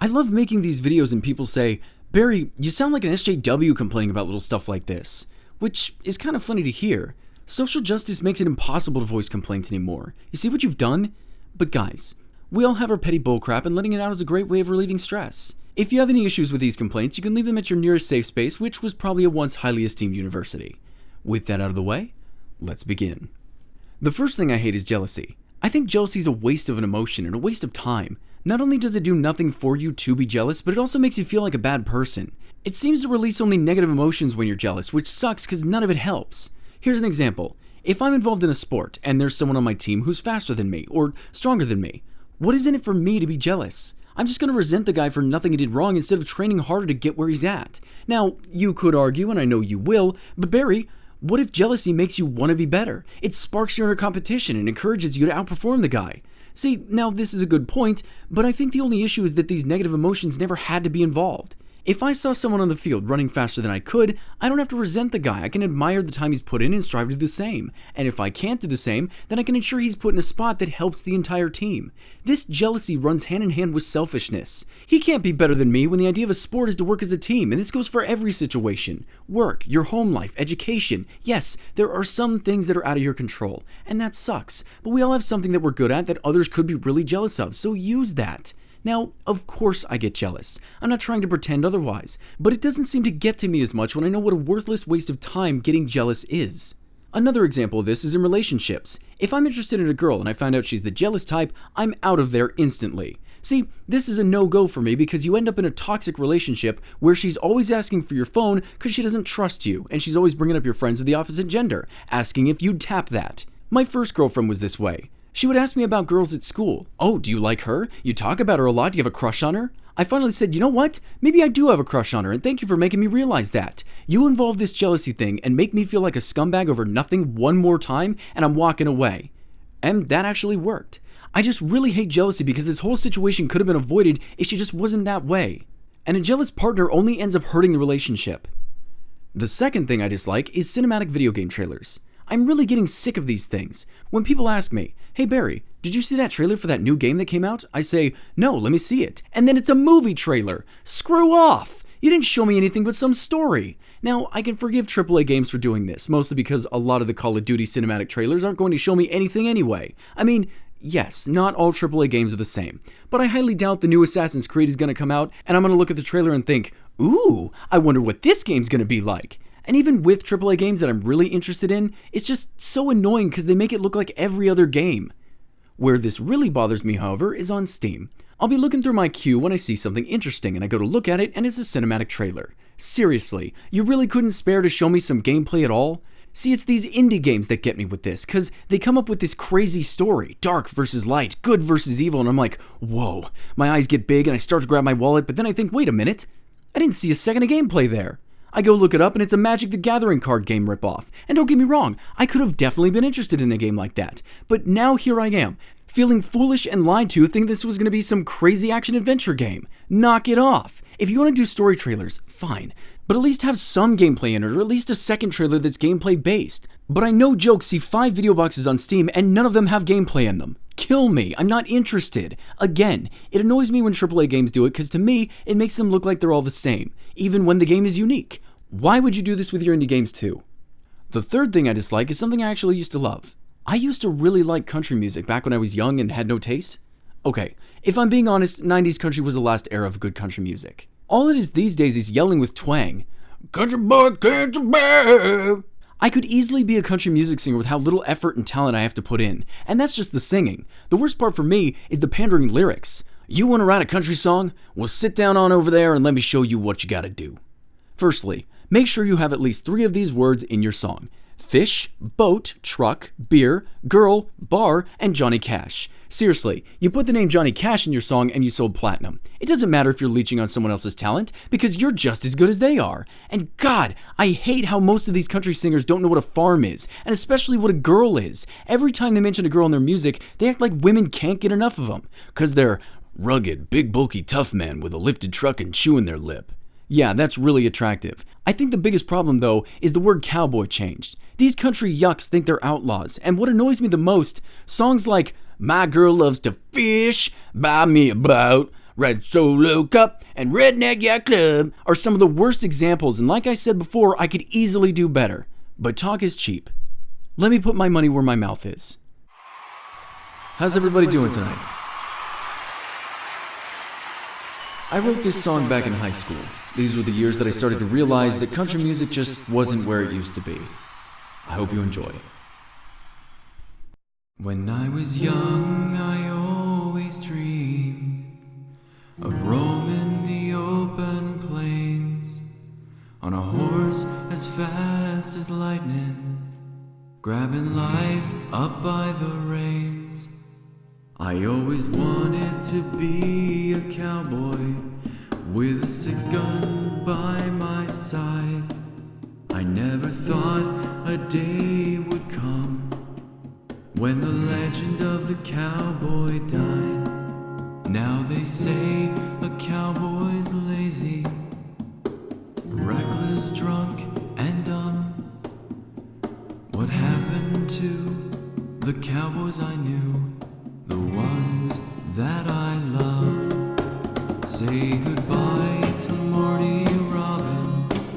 I love making these videos and people say, Barry, you sound like an SJW complaining about little stuff like this. Which is kind of funny to hear. Social justice makes it impossible to voice complaints anymore. You see what you've done? But guys, we all have our petty bullcrap, and letting it out is a great way of relieving stress. If you have any issues with these complaints, you can leave them at your nearest safe space, which was probably a once highly esteemed university. With that out of the way, let's begin. The first thing I hate is jealousy. I think jealousy is a waste of an emotion and a waste of time. Not only does it do nothing for you to be jealous, but it also makes you feel like a bad person. It seems to release only negative emotions when you're jealous, which sucks because none of it helps. Here's an example. If I'm involved in a sport and there's someone on my team who's faster than me or stronger than me, what is in it for me to be jealous? I'm just going to resent the guy for nothing he did wrong instead of training harder to get where he's at. Now, you could argue, and I know you will, but Barry, what if jealousy makes you want to be better? It sparks your inner competition and encourages you to outperform the guy. See, now this is a good point, but I think the only issue is that these negative emotions never had to be involved. If I saw someone on the field running faster than I could, I don't have to resent the guy. I can admire the time he's put in and strive to do the same. And if I can't do the same, then I can ensure he's put in a spot that helps the entire team. This jealousy runs hand in hand with selfishness. He can't be better than me when the idea of a sport is to work as a team, and this goes for every situation. Work, your home life, education. Yes, there are some things that are out of your control, and that sucks. But we all have something that we're good at that others could be really jealous of, so use that. Now, of course I get jealous. I'm not trying to pretend otherwise, but it doesn't seem to get to me as much when I know what a worthless waste of time getting jealous is. Another example of this is in relationships. If I'm interested in a girl and I find out she's the jealous type, I'm out of there instantly. See, this is a no-go for me because you end up in a toxic relationship where she's always asking for your phone because she doesn't trust you, and she's always bringing up your friends of the opposite gender, asking if you'd tap that. My first girlfriend was this way. She would ask me about girls at school. Oh, do you like her? You talk about her a lot. Do you have a crush on her? I finally said, you know what? Maybe I do have a crush on her, and thank you for making me realize that. You involve this jealousy thing and make me feel like a scumbag over nothing one more time, and I'm walking away. And that actually worked. I just really hate jealousy because this whole situation could have been avoided if she just wasn't that way. And a jealous partner only ends up hurting the relationship. The second thing I dislike is cinematic video game trailers. I'm really getting sick of these things. When people ask me, hey Barry, did you see that trailer for that new game that came out? I say, no, let me see it. And then it's a movie trailer. Screw off! You didn't show me anything but some story. Now, I can forgive AAA games for doing this, mostly because a lot of the Call of Duty cinematic trailers aren't going to show me anything anyway. I mean, yes, not all AAA games are the same, but I highly doubt the new Assassin's Creed is going to come out and I'm going to look at the trailer and think, ooh, I wonder what this game's going to be like. And even with AAA games that I'm really interested in, it's just so annoying because they make it look like every other game. Where this really bothers me, however, is on Steam. I'll be looking through my queue when I see something interesting and I go to look at it and it's a cinematic trailer. Seriously, you really couldn't spare to show me some gameplay at all? See, it's these indie games that get me with this, because they come up with this crazy story, dark versus light, good versus evil, and I'm like, whoa, my eyes get big and I start to grab my wallet, but then I think, wait a minute, I didn't see a second of gameplay there. I go look it up and it's a Magic the Gathering card game ripoff. And don't get me wrong, I could have definitely been interested in a game like that. But now here I am, feeling foolish and lied to, thinking this was going to be some crazy action-adventure game. Knock it off. If you want to do story trailers, fine. But at least have some gameplay in it, or at least a second trailer that's gameplay-based. But I no joke see 5 video boxes on Steam and none of them have gameplay in them. Kill me, I'm not interested. Again, it annoys me when AAA games do it because to me, it makes them look like they're all the same, even when the game is unique. Why would you do this with your indie games too? The third thing I dislike is something I actually used to love. I used to really like country music back when I was young and had no taste. Okay, if I'm being honest, 90s country was the last era of good country music. All it is these days is yelling with twang. Country boy, country boy. I could easily be a country music singer with how little effort and talent I have to put in, and that's just the singing. The worst part for me is the pandering lyrics. You want to write a country song? Well, sit down on over there and let me show you what you gotta do. Firstly, make sure you have at least 3 of these words in your song. Fish, boat, truck, beer, girl, bar, and Johnny Cash. Seriously, you put the name Johnny Cash in your song and you sold platinum. It doesn't matter if you're leeching on someone else's talent because you're just as good as they are. And God, I hate how most of these country singers don't know what a farm is, and especially what a girl is. Every time they mention a girl in their music, they act like women can't get enough of them because they're rugged, big, bulky, tough men with a lifted truck and chewing their lip. Yeah, that's really attractive. I think the biggest problem, though, is the word cowboy changed. These country yucks think they're outlaws, and what annoys me the most, songs like My Girl Loves to Fish, Buy Me a Boat, Red Solo Cup and Redneck Yacht Club are some of the worst examples, and like I said before, I could easily do better. But talk is cheap. Let me put my money where my mouth is. How's everybody doing tonight? I wrote this song back in high school. These were the years that I started to realize that country music just wasn't where it used to be. I hope you enjoy. When I was young, I always dreamed of roaming the open plains on a horse as fast as lightning, grabbing life up by the reins. I always wanted to be a cowboy with a 6-gun by my side. I never thought a day would come when the legend of the cowboy died. Now they say a cowboy's lazy, reckless, drunk, and dumb. What happened to the cowboys I knew, the ones that I loved? Say goodbye to Marty Robbins.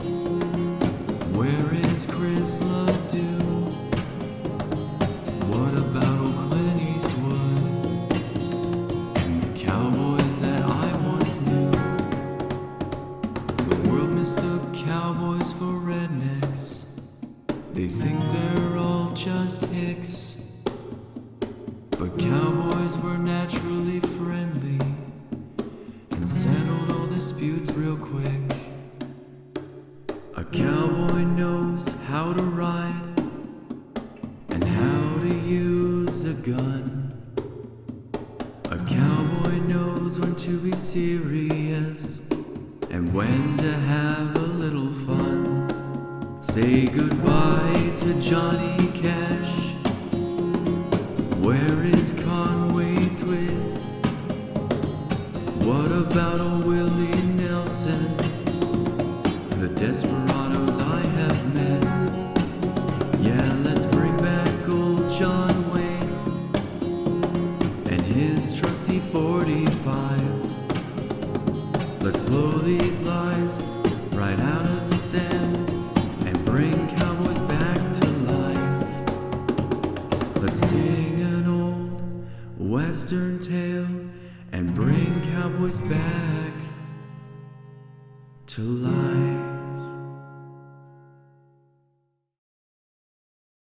Where is Chris LeDoux? What about old Clint Eastwood and the cowboys that I once knew? The world mistook cowboys for rednecks. They think they're all just hicks. But cowboys were naturally friendly and settled all disputes real quick. A cowboy knows how to ride and how to use a gun. A cowboy knows when to be serious and when to have a little fun. Say goodbye to Johnny Cash. Where is Conway Twitty? What about old Willie Nelson? The desperados I have met. Yeah, let's bring back old John Wayne and his trusty 45. Let's blow these lies right out of the sand and bring cowboys back to life. Let's sing an old western tale and bring cowboys back to life.